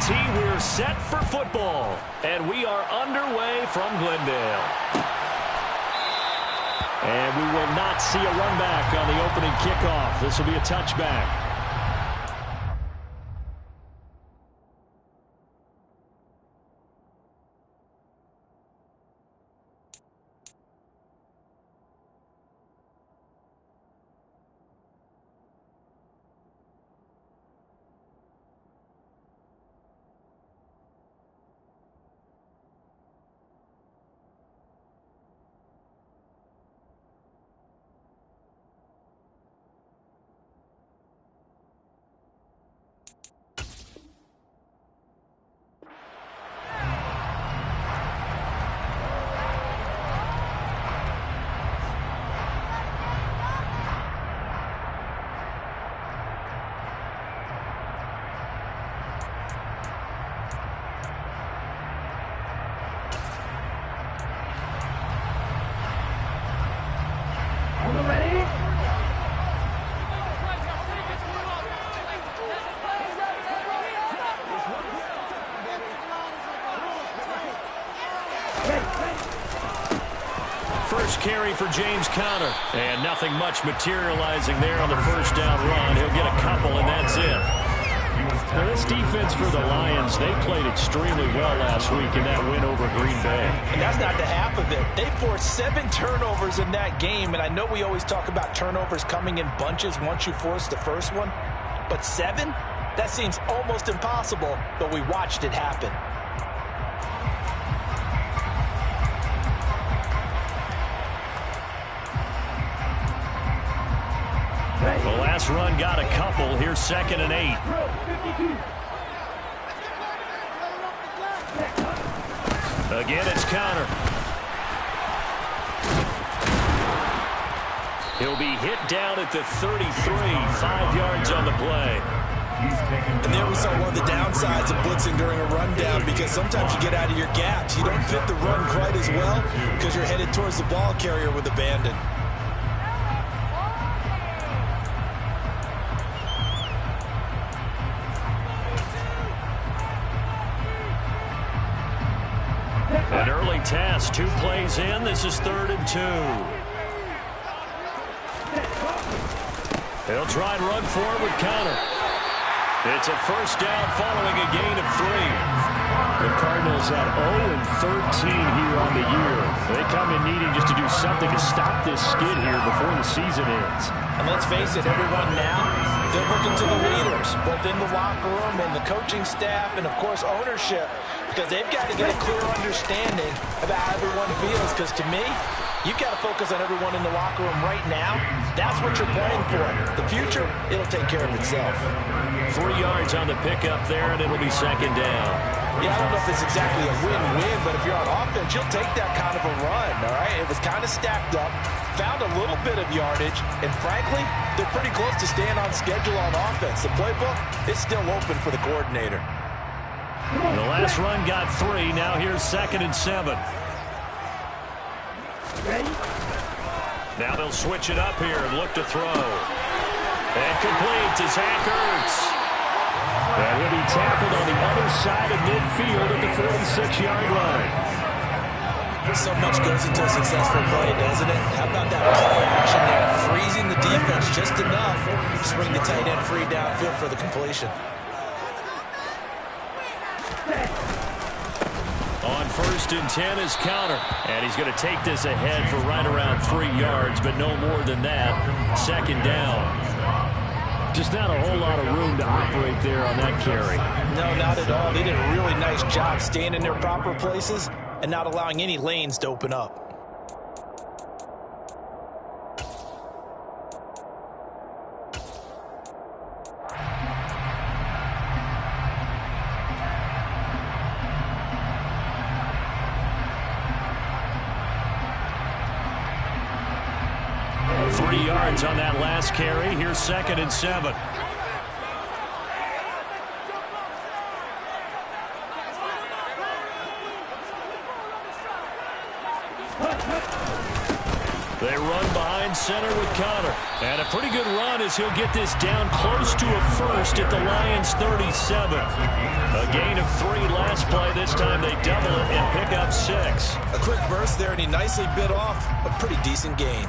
PAT, we're set for football. And we are underway from Glendale. And we will not see a run back on the opening kickoff. This will be a touchback. First carry for James Conner. And nothing much materializing there on the first down run. He'll get a couple, and that's it. Now, this defense for the Lions, they played extremely well last week in that win over Green Bay. And that's not the half of it. They forced 7 turnovers in that game, and I know we always talk about turnovers coming in bunches once you force the first one, but 7? That seems almost impossible, but we watched it happen. The last run got a couple. Here's 2nd and 8. Again, it's Conner. He'll be hit down at the 33, 5 yards on the play. And there we saw one of the downsides of blitzing during a rundown, because sometimes you get out of your gaps. You don't fit the run quite as well because you're headed towards the ball carrier with abandon. An early test, 2 plays in. This is 3rd and 2. He'll try and run forward with Conner. It's a first down following a gain of 3. The Cardinals at 0-13 here on the year. They come in needing just to do something to stop this skid here before the season ends. And let's face it, everyone now, they're looking to the leaders, both in the locker room and the coaching staff and, of course, ownership, because they've got to get a clear understanding of how everyone feels. Because to me, you've got to focus on everyone in the locker room right now. That's what you're playing for. The future, it'll take care of itself. 3 yards on the pickup there, and it'll be 2nd down. Yeah, I don't know if it's exactly a win-win, but if you're on offense, you'll take that kind of a run, all right? It was kind of stacked up, found a little bit of yardage, and frankly, they're pretty close to staying on schedule on offense. The playbook is still open for the coordinator. The last run got 3. Now here's 2nd and 7. Now they'll switch it up here and look to throw. And complete to Zach Ertz. And he'll be tackled on the other side of midfield at the 46-yard line. So much goes into a successful play, doesn't it? How about that play action there, freezing the defense just enough to bring the tight end free downfield for the completion. On 1st and 10 is Conner. And he's going to take this ahead for right around 3 yards, but no more than that. 2nd down. Just not a whole lot of room to operate there on that carry. No, not at all. They did a really nice job staying in their proper places and not allowing any lanes to open up. On that last carry, here's 2nd and 7. They run behind center with Conner. And a pretty good run as he'll get this down close to a first at the Lions' 37. A gain of 3 last play. This time they double it and pick up 6. A quick burst there, and he nicely bit off a pretty decent gain.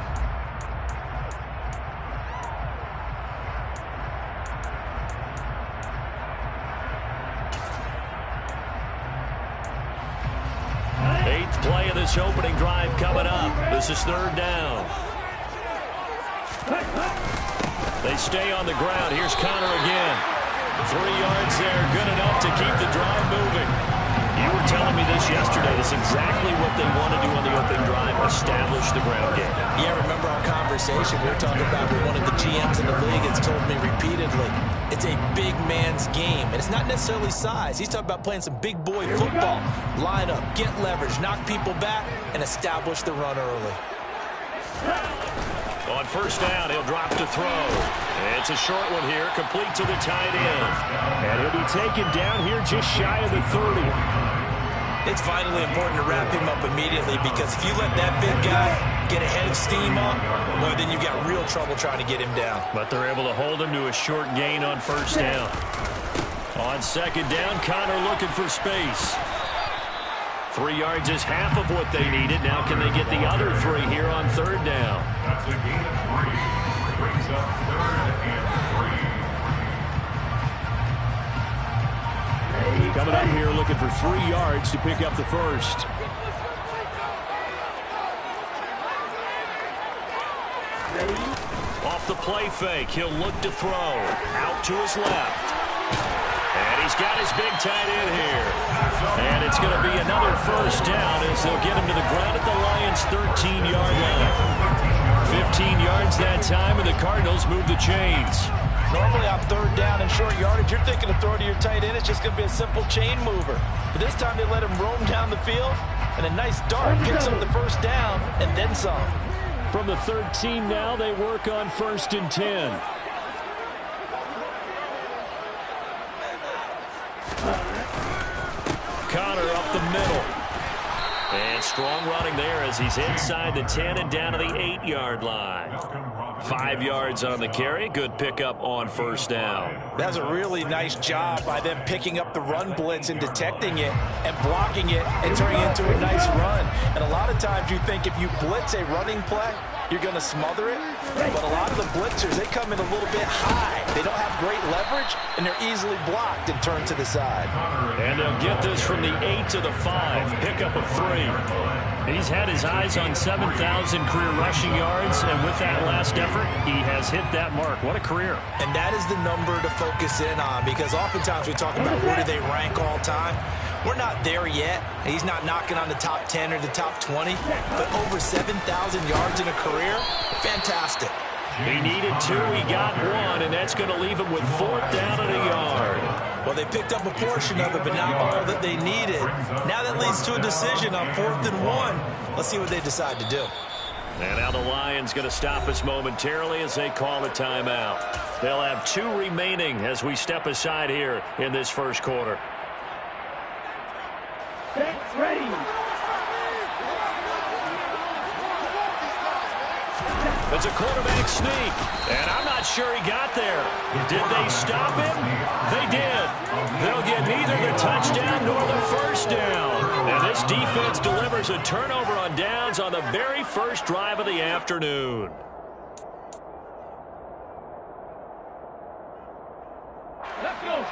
Play of this opening drive coming up. This is 3rd down. They stay on the ground. Here's Conner again. 3 yards there, good enough to keep the drive moving. You were telling me this yesterday. This is exactly what they want to do on the opening drive, establish the ground game. Yeah, remember our conversation? We were talking about what one of the GMs in the league has told me repeatedly. It's a big man's game, and it's not necessarily size. He's talking about playing some big boy football. Line up, get leverage, knock people back, and establish the run early. On 1st down, he'll drop to throw. It's a short one here, complete to the tight end. And he'll be taken down here just shy of the 30. It's vitally important to wrap him up immediately, because if you let that big guy get a head of steam up, well, then you've got real trouble trying to get him down. But they're able to hold him to a short gain on 1st down. On 2nd down, Conner looking for space. 3 yards is half of what they needed. Now can they get the other 3 here on 3rd down? That's a gain of 3. Brings up 3rd and 3. Coming up here looking for 3 yards to pick up the first. Off the play fake, he'll look to throw. Out to his left. And he's got his big tight end here. And it's going to be another 1st down as they'll get him to the ground at the Lions' 13-yard line. 15 yards that time, and the Cardinals move the chains. Normally on 3rd down and short yardage, you're thinking of throw to your tight end. It's just going to be a simple chain mover. But this time they let him roam down the field, and a nice dart picks up the 1st down and then some. From the 13 now, they work on 1st and 10. Conner up the middle. And strong running there as he's inside the 10 and down to the 8-yard line. 5 yards on the carry. Good pickup on 1st down. That was a really nice job by them picking up the run blitz and detecting it and blocking it and turning it into a nice run. And a lot of times you think if you blitz a running play, you're going to smother it. But a lot of the blitzers, they come in a little bit high. They don't have great leverage, and they're easily blocked and turned to the side. And they'll get this from the 8 to the 5. Pickup of 3. He's had his eyes on 7,000 career rushing yards, and with that last effort, he has hit that mark. What a career. And that is the number to focus in on, because oftentimes we talk about where do they rank all time. We're not there yet. He's not knocking on the top 10 or the top 20, but over 7,000 yards in a career, fantastic. He needed 2, he got 1, and that's going to leave him with 4th down and a yard. Well, they picked up a portion of it, but not all that they needed. Now that leads to a decision on 4th and 1. Let's see what they decide to do. And now the Lions going to stop us momentarily as they call a timeout. They'll have 2 remaining as we step aside here in this 1st quarter. Ready. It's a quarterback sneak, and I'm not sure he got there. Did they stop him? They did. They'll get neither the touchdown nor the 1st down. And this defense delivers a turnover on downs on the very first drive of the afternoon. Let's go.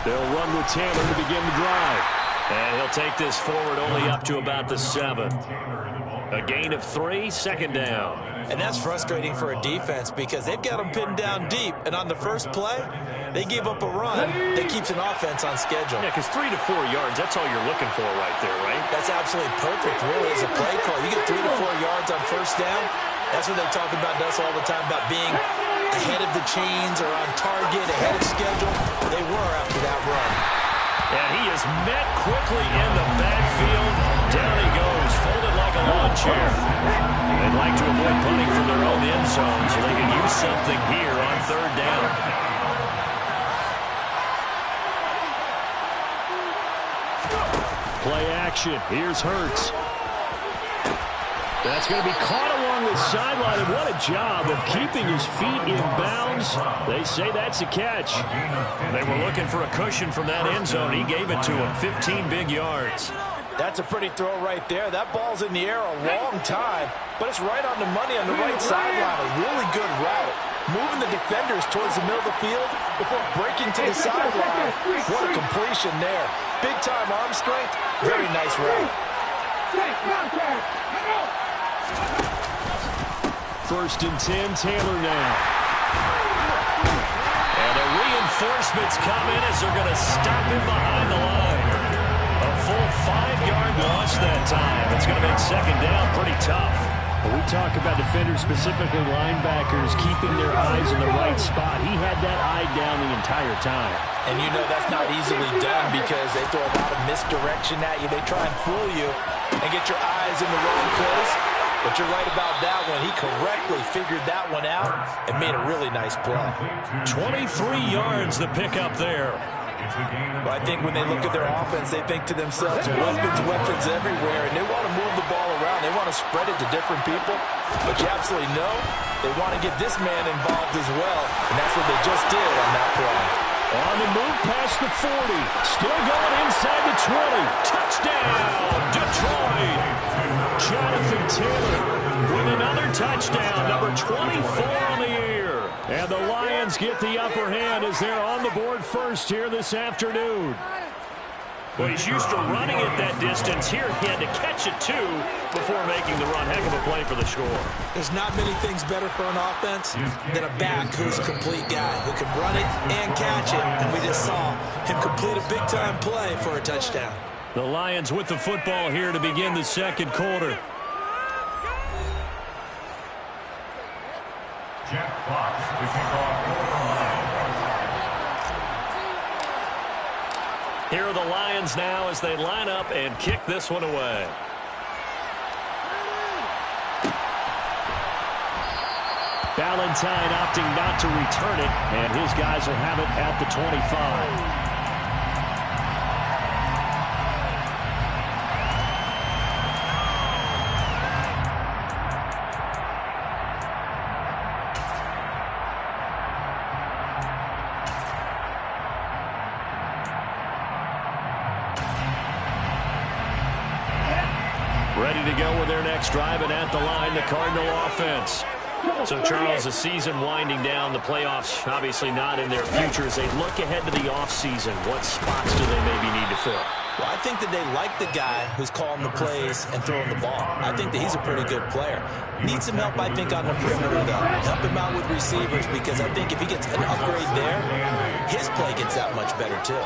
They'll run with Taylor to begin the drive. And he'll take this forward only up to about the 7. A gain of 3, 2nd down. And that's frustrating for a defense because they've got them pinned down deep. And on the first play, they gave up a run that keeps an offense on schedule. Yeah, because 3 to 4 yards, that's all you're looking for right there, right? That's absolutely perfect, really, as a play call. You get 3 to 4 yards on 1st down. That's what they talk about us all the time, about being ahead of the chains or on target, ahead of schedule. They were after that run. And he is met quickly in the backfield. Down he goes, folded like a lawn chair. They'd like to avoid punting from their own end zone so they can use something here on 3rd down. Play action. Here's Hurts. That's going to be caught along the sideline, and what a job of keeping his feet in bounds. They say that's a catch. They were looking for a cushion from that end zone. He gave it to him, 15 big yards. That's a pretty throw right there. That ball's in the air a long time, but it's right on the money on the right sideline. A really good route. Moving the defenders towards the middle of the field before breaking to the sideline. What a completion there. Big-time arm strength. Very nice route. First and 10, Taylor now. And the reinforcements come in as they're going to stop him behind the line. A full 5-yard loss that time. It's going to make second down pretty tough. When we talk about defenders, specifically linebackers, keeping their eyes in the right spot, he had that eye down the entire time. And you know that's not easily done because they throw a lot of misdirection at you. They try and fool you and get your eyes in the wrong place. But you're right about that one. He correctly figured that one out and made a really nice play. 23 yards the pickup there. Well, I think when they look at their offense, they think to themselves, weapons everywhere, and they want to move the ball around. They want to spread it to different people. But you absolutely know they want to get this man involved as well, and that's what they just did on that play. On the move past the 40. Still going inside the 20. Touchdown, Detroit. Jonathan Taylor with another touchdown, number 24 on the year. And the Lions get the upper hand as they're on the board first here this afternoon. Well, he's used to running it that distance. Here he had to catch it, too, before making the run. Heck of a play for the score. There's not many things better for an offense than a back who's a complete guy, who can run it and catch it. And we just saw him complete a big-time play for a touchdown. The Lions with the football here to begin the second quarter. Jeff Fox, the kickoff for the Lions. Here are the Lions now as they line up and kick this one away. Valentine opting not to return it, and his guys will have it at the 25. Ready to go with their next drive, and at the line, the Cardinal offense. So, Charles, the season winding down, the playoffs obviously not in their future. As they look ahead to the offseason, what spots do they maybe need to fill? Well, I think that they like the guy who's calling the plays and throwing the ball. I think that he's a pretty good player. Needs some help, I think, on the perimeter, though. Help him out with receivers, because I think if he gets an upgrade there, his play gets that much better, too.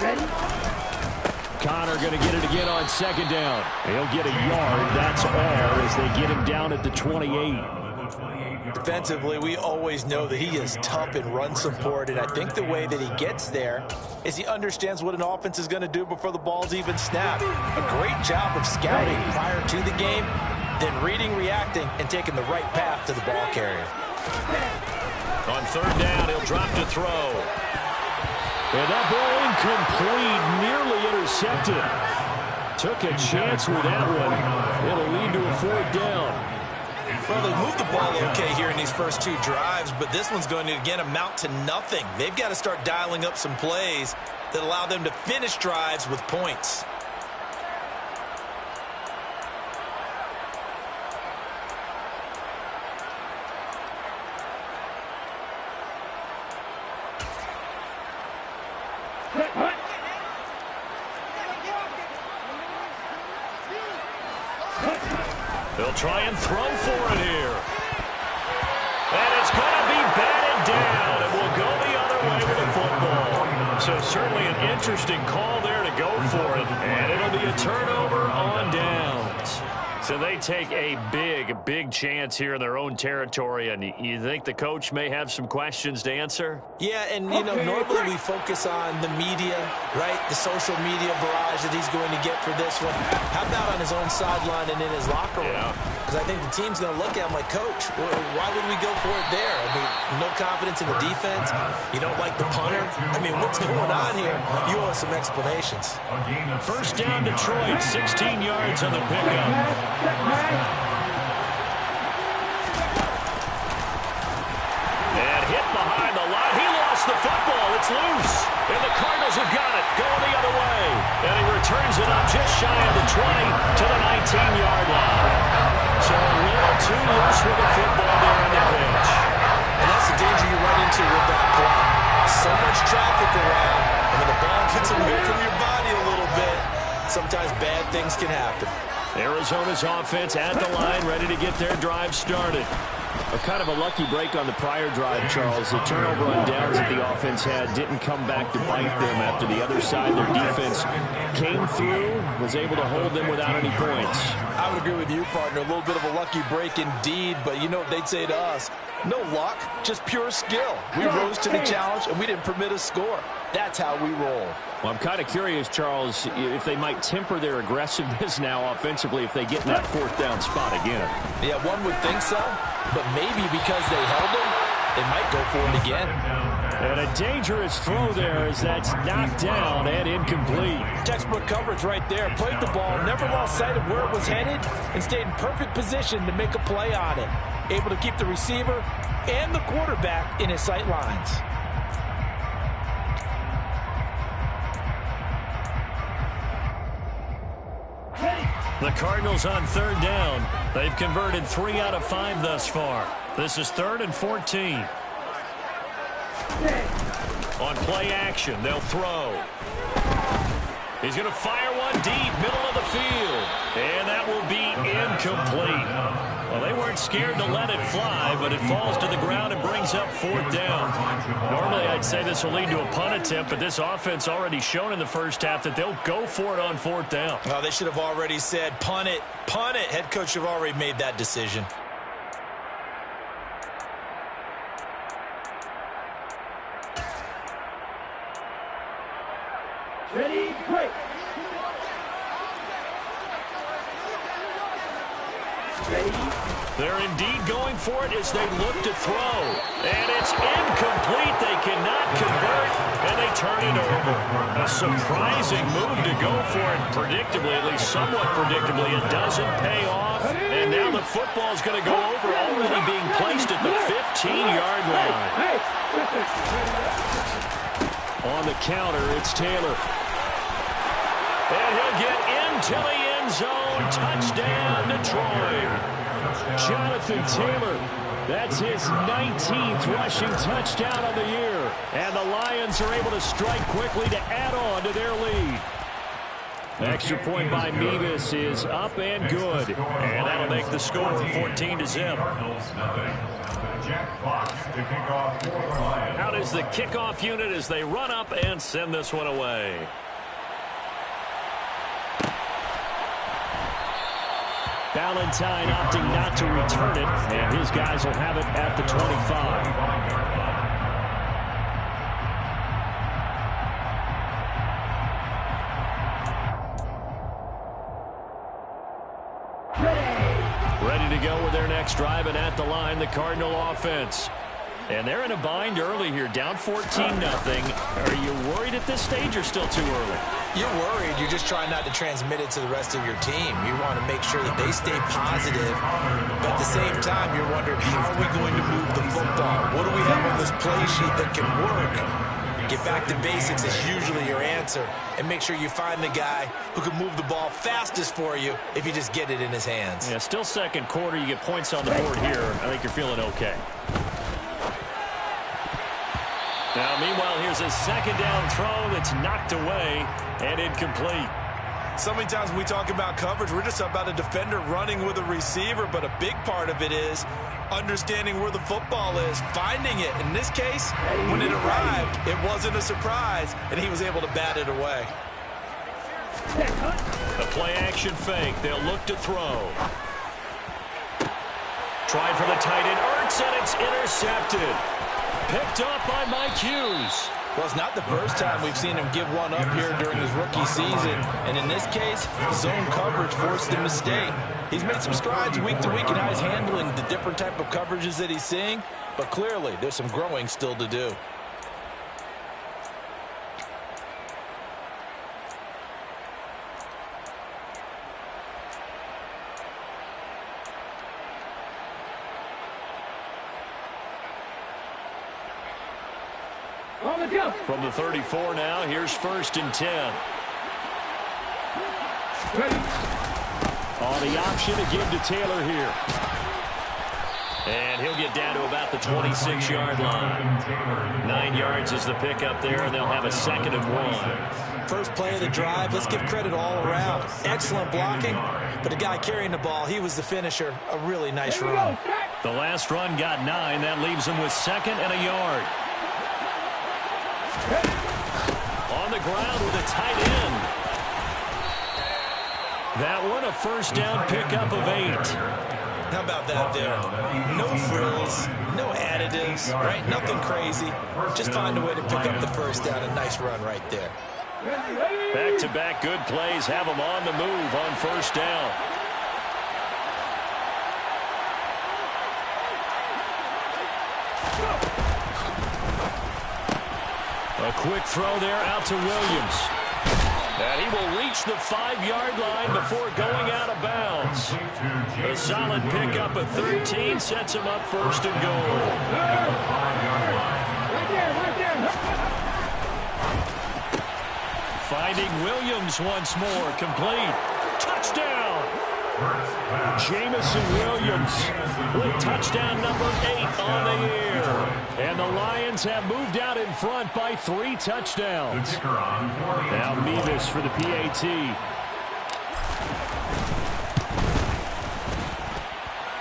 Ready? Connor going to get it again on second down. He'll get a yard. That's all as they get him down at the 28. Defensively, we always know that he is tough in run support, and I think the way that he gets there is he understands what an offense is going to do before the ball's even snapped. A great job of scouting prior to the game, then reading, reacting, and taking the right path to the ball carrier. On third down, he'll drop to throw. And that ball incomplete, nearly intercepted. Took a chance with that one. It'll lead to a fourth down. Well, they moved the ball okay here in these first two drives, but this one's going to, again, amount to nothing. They've got to start dialing up some plays that allow them to finish drives with points. They'll try and throw for it here. And it's going to be batted down. It will go the other way with the football. So certainly an interesting call there to go for it. And it'll be a turnover on downs. So they take a big a big chance here in their own territory, and you think the coach may have some questions to answer? Yeah, and, you know, normally we focus on the media, right? The social media barrage that he's going to get for this one. How about on his own sideline and in his locker room? Because I think the team's going to look at him like, Coach, why would we go for it there? I mean, no confidence in the defense. You don't like the punter. I mean, what's going on here? You owe us some explanations. First down, Detroit, 16 yards on the pickup. And hit behind the line. He lost the football. It's loose. And the Cardinals have got it. Going the other way. And he returns it up just shy of the 20 to the 19-yard line. So a little too loose with the football there on the pitch. And that's the danger you run into with that play. So much traffic around. And when the ball gets away from your body a little bit, sometimes bad things can happen. Arizona's offense at the line, ready to get their drive started. A kind of a lucky break on the prior drive, Charles. The turnover on downs that the offense had didn't come back to bite them after the other side. Their defense came through, was able to hold them without any points. I would agree with you, partner. A little bit of a lucky break indeed, but you know what they'd say to us? No luck, just pure skill. We rose to the challenge, and we didn't permit a score. That's how we roll. Well, I'm kind of curious, Charles, if they might temper their aggressiveness now offensively if they get in that fourth down spot again. Yeah, one would think so, but maybe because they held them, they might go for it again. And a dangerous throw there as that's knocked down and incomplete. Textbook coverage right there. Played the ball, never lost sight of where it was headed, and stayed in perfect position to make a play on it. Able to keep the receiver and the quarterback in his sight lines. The Cardinals on third down. They've converted 3 out of 5 thus far. This is 3rd and 14. On play action, they'll throw. He's going to fire one deep, middle of the field. And that will be incomplete. Well, they weren't scared to let it fly, but it falls to the ground and brings up 4th down. Normally, I'd say this will lead to a punt attempt, but this offense already shown in the first half that they'll go for it on 4th down. Oh, they should have already said, punt it, punt it. Head coach should have already made that decision. Ready, break. Ready. They're indeed going for it as they look to throw. And it's incomplete. They cannot convert, and they turn it over. A surprising move to go for it. Predictably, at least somewhat predictably, it doesn't pay off. And now the football is going to go over, already being placed at the 15-yard line. On the counter, it's Taylor. And he'll get into the end zone. Touchdown, Detroit. Jonathan Taylor, that's his 19th rushing touchdown of the year. And the Lions are able to strike quickly to add on to their lead. Extra point by Mevis is up and good. And that'll make the score 14-0. Out is the kickoff unit as they run up and send this one away. Valentine opting not to return it, and his guys will have it at the 25. Ready to go with their next drive, and at the line, the Cardinal offense. And they're in a bind early here, down 14-0. Are you worried at this stage or still too early? You're worried. You're just trying not to transmit it to the rest of your team. You want to make sure that they stay positive, but at the same time, you're wondering, how are we going to move the football? What do we have on this play sheet that can work? Get back to basics is usually your answer, and make sure you find the guy who can move the ball fastest for you if you just get it in his hands. Yeah, still second quarter. You get points on the board here. I think you're feeling okay. Now, meanwhile, here's a second down throw that's knocked away and incomplete. So many times when we talk about coverage, we're just about a defender running with a receiver, but a big part of it is understanding where the football is, finding it. In this case, when it arrived, it wasn't a surprise, and he was able to bat it away. A play-action fake. They'll look to throw. Trying for the tight end, Ertz, and it's intercepted. Picked up by Mike Hughes. Well, it's not the first time we've seen him give one up here during his rookie season. And in this case, zone coverage forced a mistake. He's made some strides week to week in how he's handling the different type of coverages that he's seeing. But clearly, there's some growing still to do. From the 34 now, here's 1st and 10. On the option to give to Taylor here. And he'll get down to about the 26-yard line. 9 yards is the pickup there, and they'll have a 2nd and 1. First play of the drive, let's give credit all around. Excellent blocking, but the guy carrying the ball, he was the finisher. A really nice run. The last run got 9. That leaves him with 2nd and a yard. On the ground with a tight end. That one a 1st down pickup of 8. How about that there? No frills, no additives, right? Nothing crazy. Just find a way to pick up the 1st down. A nice run right there. Back-to-back good plays have him on the move on 1st down. A quick throw there out to Williams. And he will reach the 5-yard line before going out of bounds. A solid pickup of 13 sets him up 1st and goal. Finding Williams once more. Complete. Touchdown. Jameson Williams with touchdown number 8 on the year. And the Lions have moved out in front by 3 touchdowns. Now Mevis for the PAT.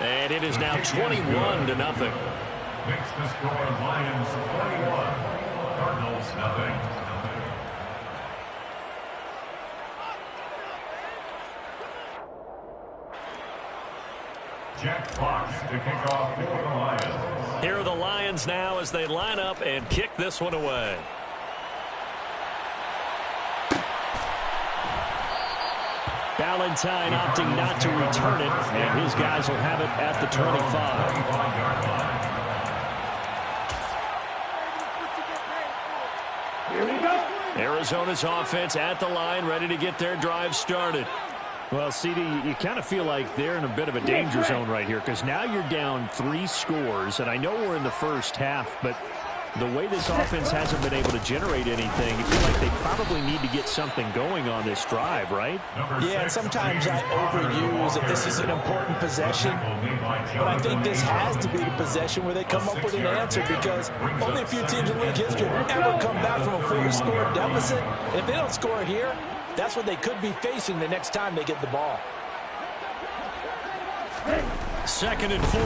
And it is now 21-0. Makes the score Lions 21, Cardinals nothing. Jack Fox to kick off for the Lions. Here are the Lions now as they line up and kick this one away. Valentine opting not to return it, and his guys will have it at the 25. Here we go. Arizona's offense at the line, ready to get their drive started. Well, CD, you kind of feel like they're in a bit of a danger zone right here because now you're down 3 scores, and I know we're in the first half, but the way this offense hasn't been able to generate anything, you feel like they probably need to get something going on this drive, right? Yeah, and sometimes I overuse that this is an important possession, but I think this has to be the possession where they come up with an answer because only a few teams in league history have ever come back from a 4-score deficit, and if they don't score here, that's what they could be facing the next time they get the ball. 2nd and 4.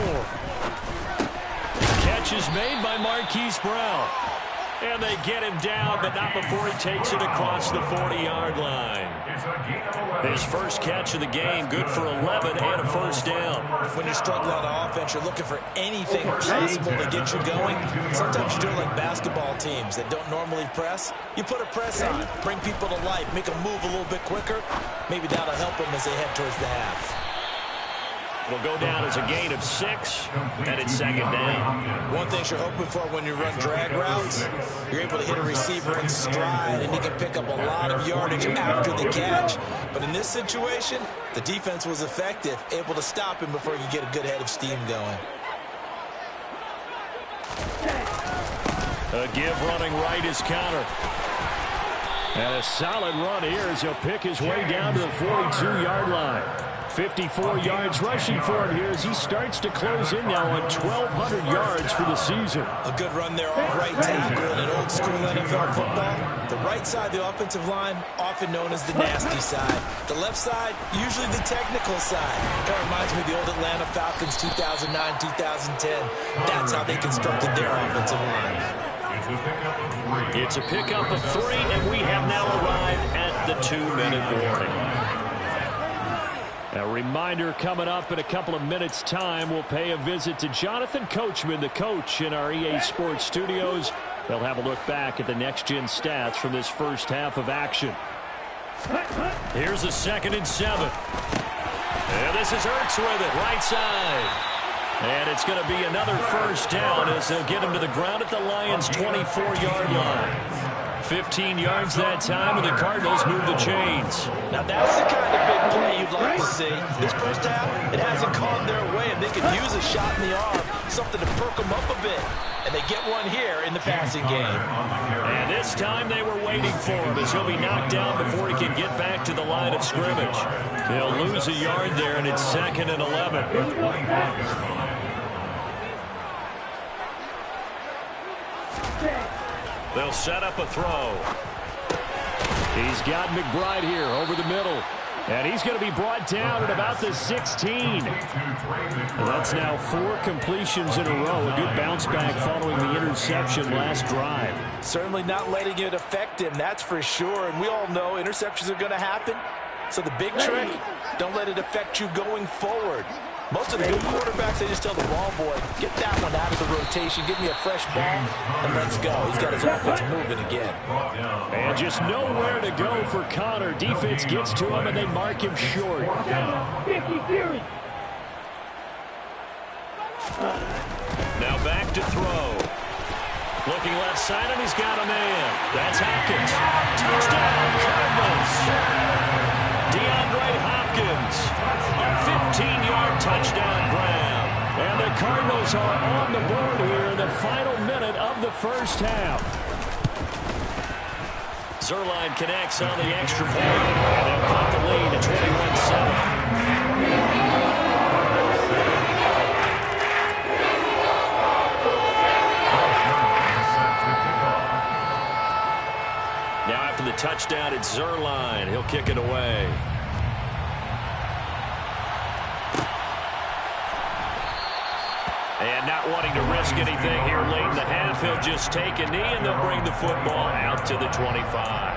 Catch is made by Marquise Brown. And they get him down, but not before he takes it across the 40-yard line. His first catch of the game, good for 11 and a 1st down. When you're struggling on offense, you're looking for anything possible to get you going. Sometimes you do it like basketball teams that don't normally press. You put a press on, bring people to life, make them move a little bit quicker. Maybe that'll help them as they head towards the half. It'll go down as a gain of 6, and it's 2nd down. One thing you're hoping for when you run drag routes, you're able to hit a receiver in stride, and he can pick up a lot of yardage after the catch. But in this situation, the defense was effective, able to stop him before he could get a good head of steam going. A give running right is counter. And a solid run here as he'll pick his way down to the 42-yard line. 54 yards rushing for him here as he starts to close in now on 1,200 yards for the season. A good run there off right tackle in an old school NFL football. The right side of the offensive line, often known as the nasty side. The left side, usually the technical side. That reminds me of the old Atlanta Falcons 2009-2010. That's how they constructed their offensive line. It's a pickup of 3, and we have now arrived at the 2-minute warning. A reminder coming up in a couple of minutes' time. We'll pay a visit to Jonathan Coachman, the coach in our EA Sports studios. They'll have a look back at the next-gen stats from this first half of action. Here's a 2nd and 7. And this is Hurts with it, right side. And it's going to be another first down as they'll get him to the ground at the Lions' 24-yard line. 15 yards that time, and the Cardinals move the chains. Now that's the kind of big play you'd like to see. This first half, it hasn't gone their way, and they could use a shot in the arm, something to perk them up a bit. And they get one here in the passing game. And this time they were waiting for him as he'll be knocked down before he can get back to the line of scrimmage. They'll lose a yard there, and it's 2nd and 11. They'll set up a throw. He's got McBride here over the middle. And he's going to be brought down at about the 16. And that's now 4 completions in a row. A good bounce back following the interception last drive. Certainly not letting it affect him, that's for sure. And we all know interceptions are going to happen. So the big trick, don't let it affect you going forward. Most of the good quarterbacks, they just tell the ball boy, get that one out of the rotation, give me a fresh ball, and let's go. He's got his offense moving again. And just nowhere to go for Connor. Defense gets to him, and they mark him short. Now back to throw. Looking left side, and he's got a man. That's Hopkins. Touchdown, Cardinals. DeAndre Hopkins, a 15-yard touchdown grab. And the Cardinals are on the board here in the final minute of the first half. Zuerlein connects on the extra point, and they'll cut the lead to 21-7. The touchdown, it's Zuerlein. He'll kick it away. And not wanting to risk anything here late in the half, he'll just take a knee, and they'll bring the football out to the 25.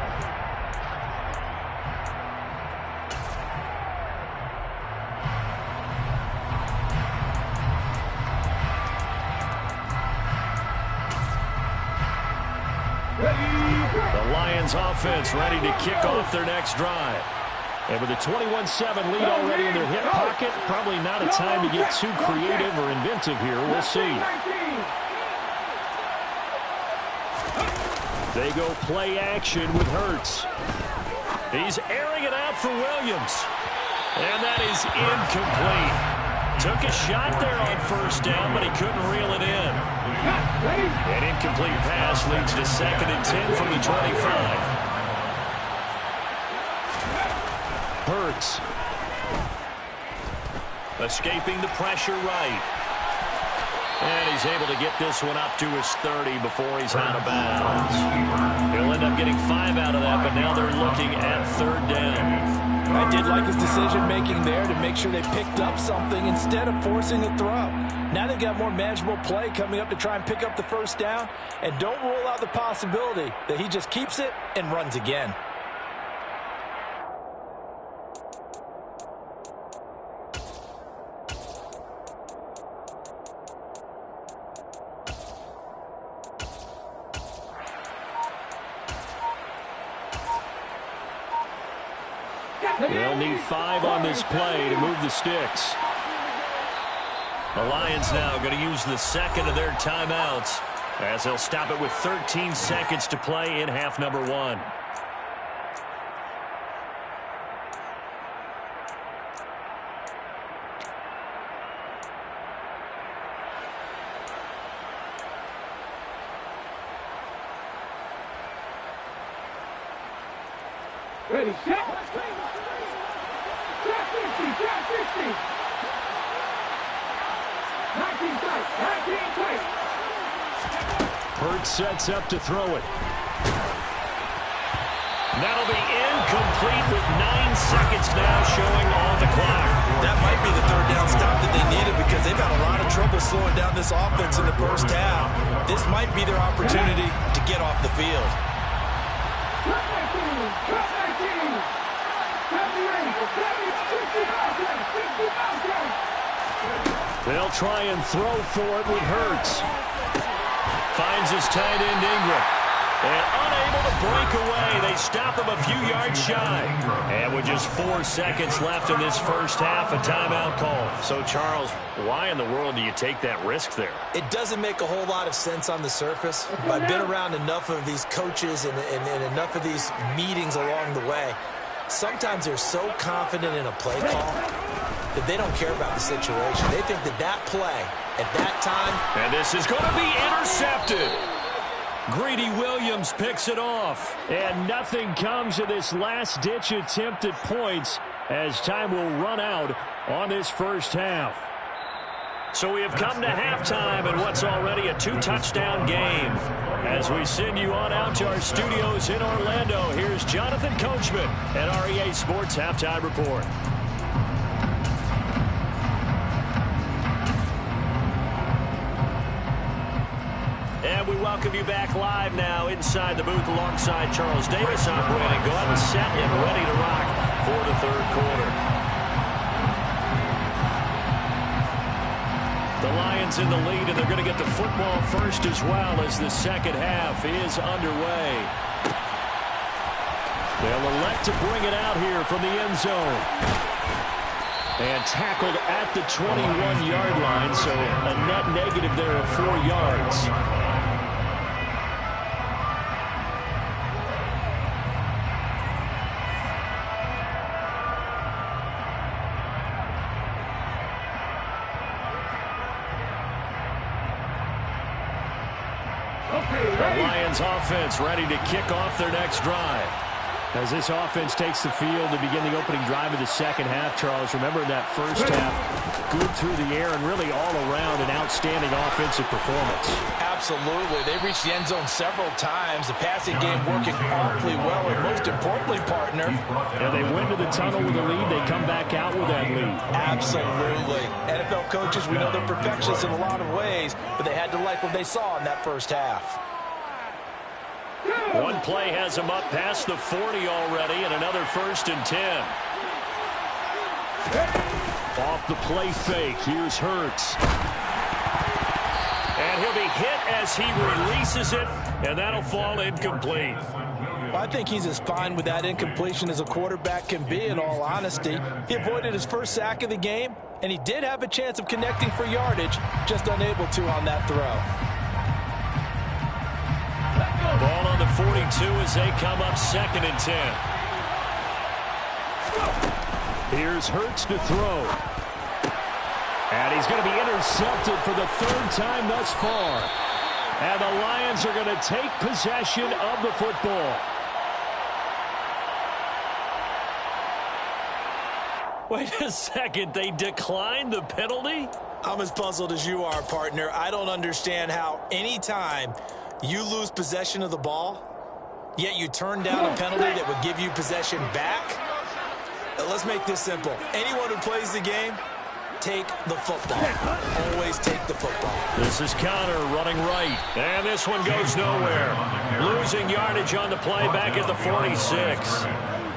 The Lions offense ready to kick off their next drive. And with a 21-7 lead already in their hip pocket, probably not a time to get too creative or inventive here. We'll see. They go play action with Hurts. He's airing it out for Williams. And that is incomplete. Took a shot there on first down, but he couldn't reel it in. An incomplete pass leads to 2nd and 10 from the 25. Hurts. Escaping the pressure right. And he's able to get this one up to his 30 before he's out of bounds. He'll end up getting 5 out of that, but now they're looking at 3rd down. I did like his decision-making there to make sure they picked up something instead of forcing a throw. Now they've got more manageable play coming up to try and pick up the first down. And don't rule out the possibility that he just keeps it and runs again. They'll need 5 on this play to move the sticks. The Lions now going to use the 2nd of their timeouts as they'll stop it with 13 seconds to play in half number 1. Ready, set. Track 60, track 60. 19 tight, 19 tight. Hurts sets up to throw it. That'll be incomplete with 9 seconds now showing on the clock. That might be the 3rd down stop that they needed because they've had a lot of trouble slowing down this offense in the first half. This might be their opportunity to get off the field. They'll try and throw for it with Hurts. Finds his tight end Ingram. And unable to break away. They stop him a few yards shy. And with just 4 seconds left in this first half, a timeout call. So, Charles, why in the world do you take that risk there? It doesn't make a whole lot of sense on the surface. But I've been around enough of these coaches and enough of these meetings along the way. Sometimes they're so confident in a play call that they don't care about the situation. They think that that play at that time. And this is going to be intercepted. Greedy Williams picks it off. And nothing comes of this last-ditch attempt at points as time will run out on this first half. So we have come to halftime in what's already a 2-touchdown game. As we send you on out to our studios in Orlando, here's Jonathan Coachman at REA Sports Halftime Report. And we welcome you back live now inside the booth alongside Charles Davis. I'm Brandon Gaudin, set and ready to rock for the third quarter. The Lions in the lead, and they're going to get the football first as well as the second half is underway. They'll elect to bring it out here from the end zone. And tackled at the 21-yard line, so a net negative there of 4 yards. The Lions offense ready to kick off their next drive. As this offense takes the field to begin the opening drive of the second half, Charles, remember in that first half, good through the air and really all around an outstanding offensive performance. Absolutely. They reached the end zone several times. The passing game working awfully well, and most importantly, partner. And they went to the tunnel with a lead. They come back out with that lead. Absolutely. NFL coaches, we know they're perfectionists in a lot of ways, but they had to like what they saw in that first half. One play has him up past the 40 already, and another 1st and 10. Off the play fake, here's Hurts. And he'll be hit as he releases it, and that'll fall incomplete. Well, I think he's as fine with that incompletion as a quarterback can be, in all honesty. He avoided his first sack of the game, and he did have a chance of connecting for yardage, just unable to on that throw. Ball on the 42 as they come up 2nd and 10. Here's Hurts to throw. And he's going to be intercepted for the 3rd time thus far. And the Lions are going to take possession of the football. Wait a second, they declined the penalty? I'm as puzzled as you are, partner. I don't understand how any time you lose possession of the ball, yet you turn down a penalty that would give you possession back. Let's make this simple. Anyone who plays the game, take the football. Always take the football. This is Conner running right. And this one goes nowhere. Losing yardage on the play back at the 46.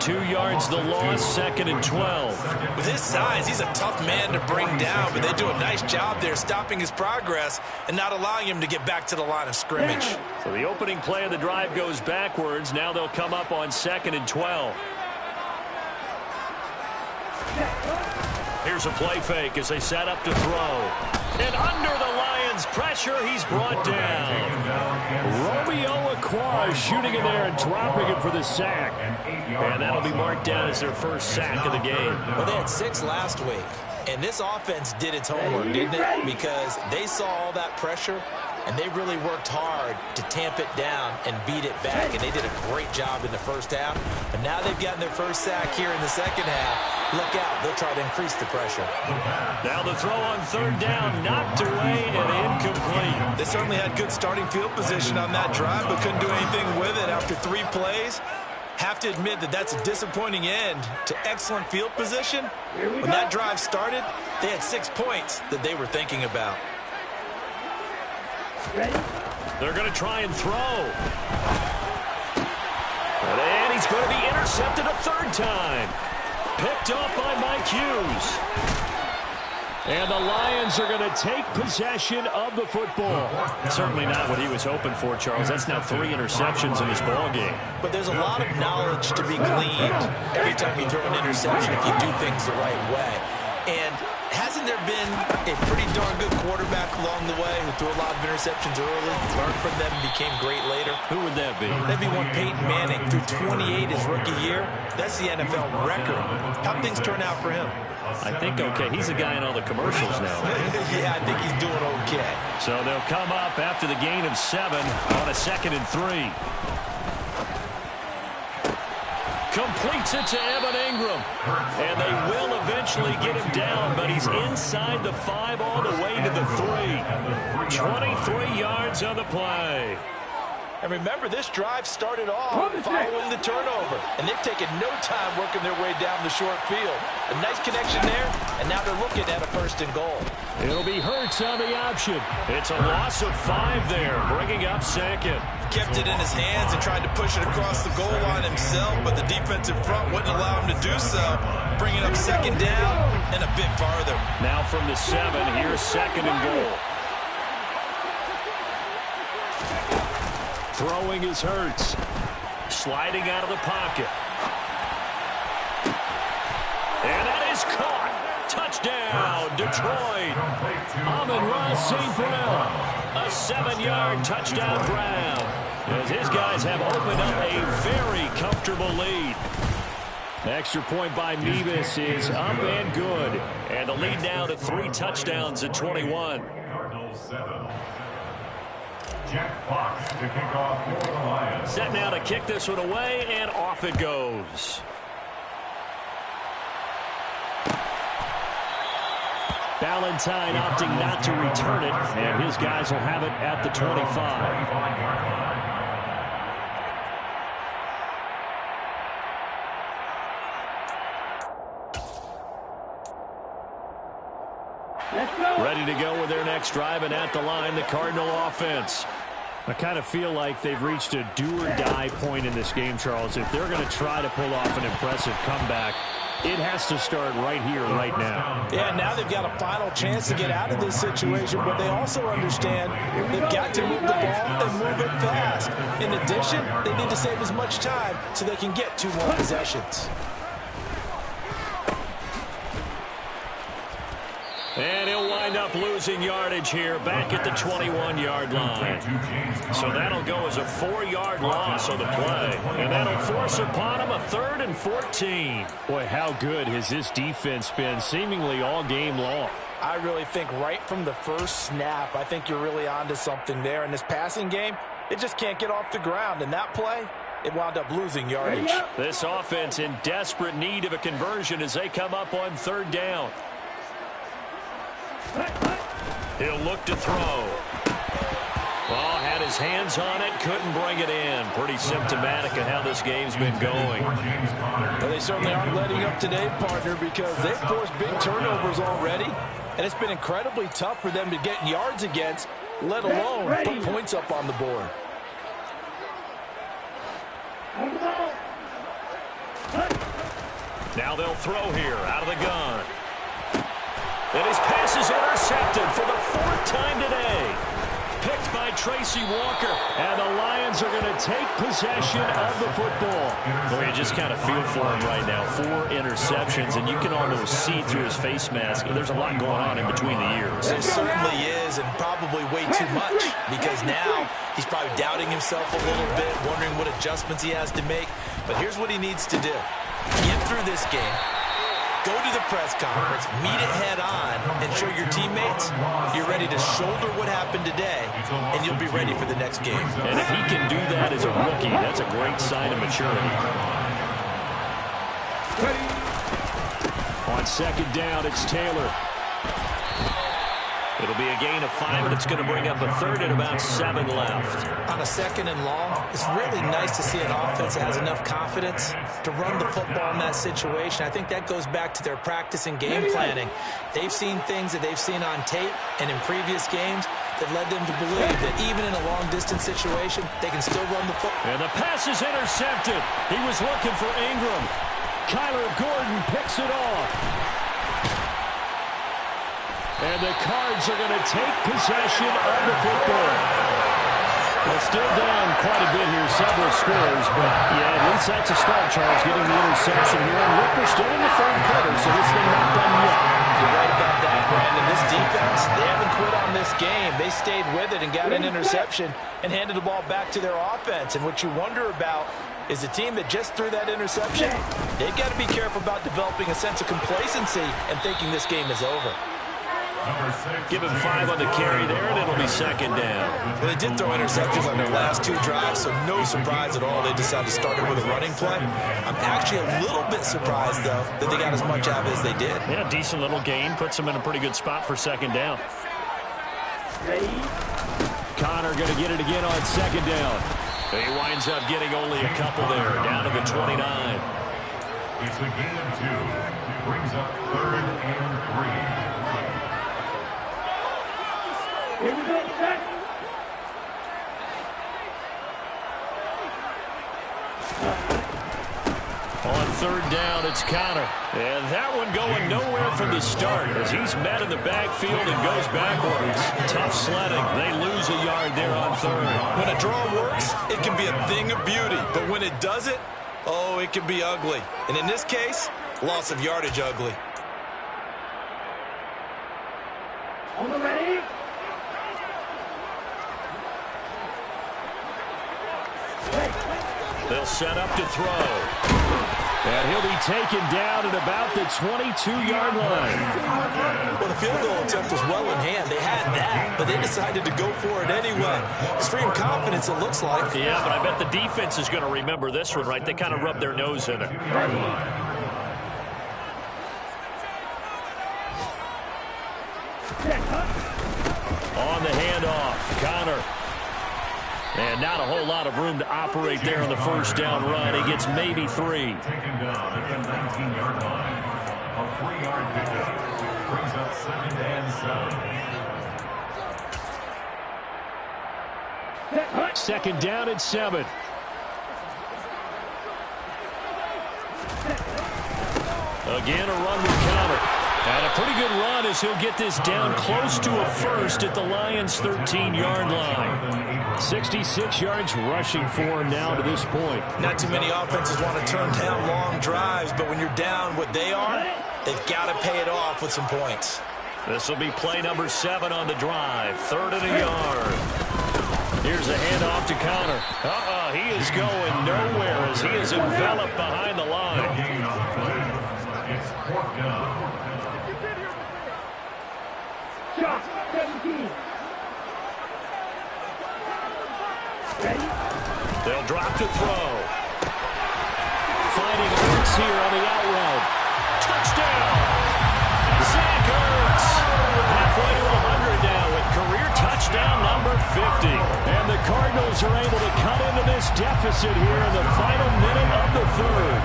2 yards the loss, 2nd and 12. With his size, he's a tough man to bring down, but they do a nice job there stopping his progress and not allowing him to get back to the line of scrimmage. So the opening play of the drive goes backwards. Now they'll come up on 2nd and 12. Here's a play fake as they set up to throw. And under the Lions' pressure, he's brought down. Romeo Okwara shooting in there and dropping it for the sack. And that'll be marked down as their first sack of the game. Well, they had 6 last week. And this offense did its homework, didn't it? Because they saw all that pressure, and they really worked hard to tamp it down and beat it back. And they did a great job in the first half. But now they've gotten their first sack here in the second half. Look out. They'll try to increase the pressure. Now the throw on 3rd down, knocked away and incomplete. They certainly had good starting field position on that drive, but couldn't do anything with it after 3 plays. Have to admit that that's a disappointing end to excellent field position. When that drive started, they had 6 points that they were thinking about. They're going to try and throw. And he's going to be intercepted a 3rd time. picked off by Mike Hughes. And the Lions are going to take possession of the football. Certainly not what he was hoping for, Charles. That's now 3 interceptions in this ballgame. But there's a lot of knowledge to be gleaned every time you throw an interception if you do things the right way. And hasn't there been a pretty darn good quarterback along the way who threw a lot of interceptions early, learned from them, and became great later? Who would that be? That'd be one Peyton Manning, threw 28 his rookie year. That's the NFL record. How'd things turn out for him? I think okay. He's a guy in all the commercials now. Yeah, I think he's doing okay. So they'll come up after the gain of 7 on a 2nd and 3. Completes it to Evan Ingram. And they will eventually get him down, but he's inside the 5 all the way to the 3. 23 yards on the play. And remember, this drive started off following the turnover. And they've taken no time working their way down the short field. A nice connection there, and now they're looking at a 1st and goal. It'll be Hurts on the option. It's a loss of 5 there, bringing up 2nd. Kept it in his hands and tried to push it across the goal line himself, but the defensive front wouldn't allow him to do so. Bringing up 2nd down and a bit farther. Now from the 7, here's 2nd and goal. Throwing is Hurts. Sliding out of the pocket. And that is caught. Touchdown, Detroit. Amon-Ra St. Brown. A 7-yard touchdown Brown. As his guys have opened up a very comfortable lead. Extra point by Mevis is up and good. And the lead now to 3 touchdowns at 21. Cardinals 7. Jack Fox to kick off for the Lions. Set now to kick this one away, and off it goes. Valentine opting not to return it, and his guys will have it at the 25. Ready to go with their next drive, and at the line, the Cardinal offense. I kind of feel like they've reached a do-or-die point in this game, Charles. If they're going to try to pull off an impressive comeback, it has to start right here, right now. Yeah, now they've got a final chance to get out of this situation, but they also understand they've got to move the ball and move it fast. In addition, they need to save as much time so they can get 2 more possessions. And he'll wind up losing yardage here back at the 21-yard line. So that'll go as a 4-yard loss on the play. And that'll force upon him a 3rd and 14. Boy, how good has this defense been seemingly all game long? I really think right from the first snap, I think you're really onto something there. In this passing game, it just can't get off the ground. And that play, it wound up losing yardage. This offense in desperate need of a conversion as they come up on 3rd down. He'll look to throw. Ball had his hands on it, couldn't bring it in. Pretty symptomatic of how this game's been going. Well, they certainly aren't letting up today, partner, because they've forced big turnovers already, and it's been incredibly tough for them to get yards against, let alone put points up on the board. Now they'll throw here out of the gun. And his pass is intercepted for the 4th time today. Picked by Tracy Walker. And the Lions are going to take possession of the football. Boy, you just kind of feel for him right now. 4 interceptions, and you can almost see through his face mask. There's a lot going on in between the ears. There certainly is, and probably way too much, because now he's probably doubting himself a little bit, wondering what adjustments he has to make. But here's what he needs to do. Get through this game. Go to the press conference, meet it head on, and show your teammates you're ready to shoulder what happened today, and you'll be ready for the next game. And if he can do that as a rookie, that's a great sign of maturity. On 2nd down, it's Taylor. It'll be a gain of 5, and it's going to bring up a 3rd and about 7 left. On a 2nd and long, it's really nice to see an offense that has enough confidence to run the football in that situation. I think that goes back to their practice and game planning. They've seen things that they've seen on tape and in previous games that led them to believe that even in a long-distance situation, they can still run the football. And the pass is intercepted. He was looking for Ingram. Kyler Gordon picks it off. And the Cards are going to take possession of the football. Well, still down quite a bit here, several scores, but yeah, at least that's a start, Charles, getting the interception here. And look, we're still in the third quarter, so this thing not done yet. You're right about that, Brandon. This defense, they haven't quit on this game. They stayed with it and got an interception and handed the ball back to their offense. And what you wonder about is the team that just threw that interception, they've got to be careful about developing a sense of complacency and thinking this game is over. Give him 5 on the carry there, and it'll be second down. Well, they did throw interceptions on their last 2 drives, so no surprise at all they decided to start it with a running play. I'm actually a little bit surprised, though, that they got as much out of it as they did. Yeah, decent little gain. Puts them in a pretty good spot for second down. Connor going to get it again on second down. He winds up getting only a couple there, down to the 29. It's a gain of 2. Brings up 3rd and 3. Here we go, set. On third down, it's Connor. And that one going nowhere from the start as he's met in the backfield and goes backwards. Tough sledding. They lose a yard there on third. When a draw works, it can be a thing of beauty. But when it doesn't, oh, it can be ugly. And in this case, loss of yardage ugly. On the ready. They'll set up to throw. And he'll be taken down at about the 22-yard line. Well, the field goal attempt was well in hand. They had that, but they decided to go for it anyway. Extreme confidence, it looks like. Yeah, but I bet the defense is going to remember this one, right? They kind of rubbed their nose in it. On the handoff, Connor. And not a whole lot of room to operate there on the first down run. He gets maybe 3. Taken down at the 19-yard line. A 3-yard pickup. Brings up 2nd and 7. Second down at 7. Again, a run with Connor. And a pretty good run as he'll get this down close to a first at the Lions' 13-yard line. 66 yards rushing for him now to this point. Not too many offenses want to turn down long drives, but when you're down what they are, they've got to pay it off with some points. This will be play number 7 on the drive. 3rd and a yard. Here's a handoff to Connor. He is going nowhere as he is enveloped behind the line. Gain on the play. It's 4th down. Shot, 17. Ready? They'll drop to throw. Finding Ertz here on the out route. Touchdown! Zach Ertz! Halfway to 100 now with career touchdown number 50. And the Cardinals are able to cut into this deficit here in the final minute of the third.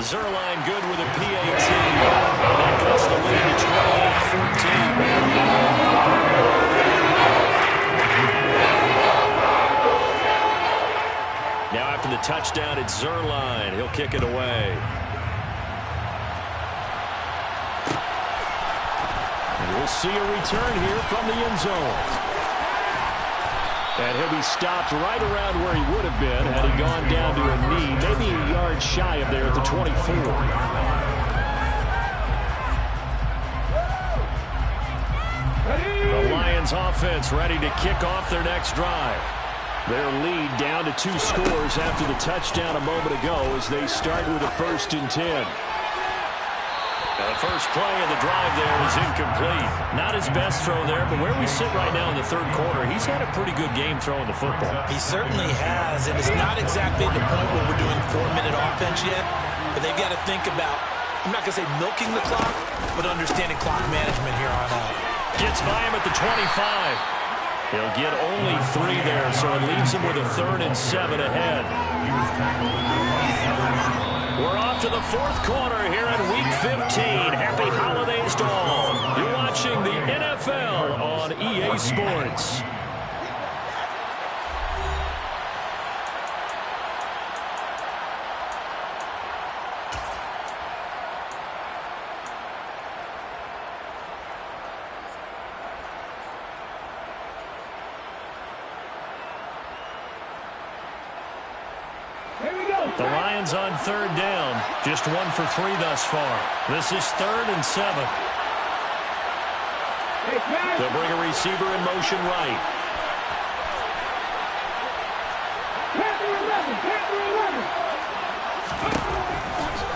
Zuerlein good with a PAT. And that cuts the lead to 28-14. Now after the touchdown, it's Zuerlein. He'll kick it away. And we'll see a return here from the end zone. And he'll be stopped right around where he would have been had he gone down to a knee, maybe a yard shy of there at the 24. The Lions offense ready to kick off their next drive. Their lead down to 2 scores after the touchdown a moment ago as they start with a 1st and 10. The first play of the drive there is incomplete. Not his best throw there, but where we sit right now in the third quarter, he's had a pretty good game throwing the football. He certainly has, and it's not exactly the point where we're doing 4-minute offense yet, but they've got to think about, I'm not going to say milking the clock, but understanding clock management here on out. Gets by him at the 25. He'll get only 3 there, so it leaves him with a 3rd and 7 ahead. We're off to the 4th quarter here in Week 15. Happy holidays to all. You're watching the NFL on EA Sports. The Lions on third down. Just 1 for 3 thus far. This is 3rd and 7. They'll bring a receiver in motion right.